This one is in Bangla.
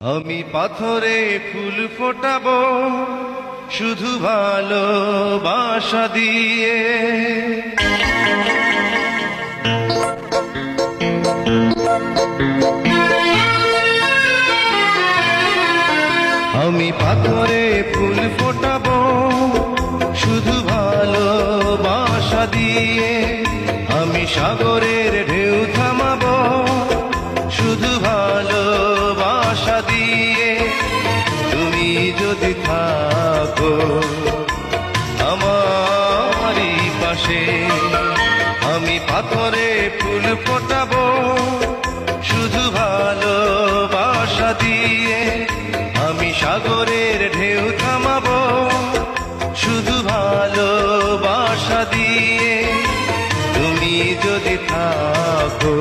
আমি পাথরে ফুল ফোটাবো শুধু ভালোবাসা দিয়ে। আমি পাথরে ফুল ফোটাবো শুধু ভালোবাসা দিয়ে। আমি সাগরের ঢেউ থামাবো শুধু ভালোবাসা দিয়ে। তুমি যদি থাকো আমারই পাশে, আমি পাথরে ফুল ফোটাবো শুধু ভালোবাসা দিয়ে। আমি সাগরের ঢেউ থামাবো শুধু ভালোবাসা দিয়ে। তুমি যদি থাকো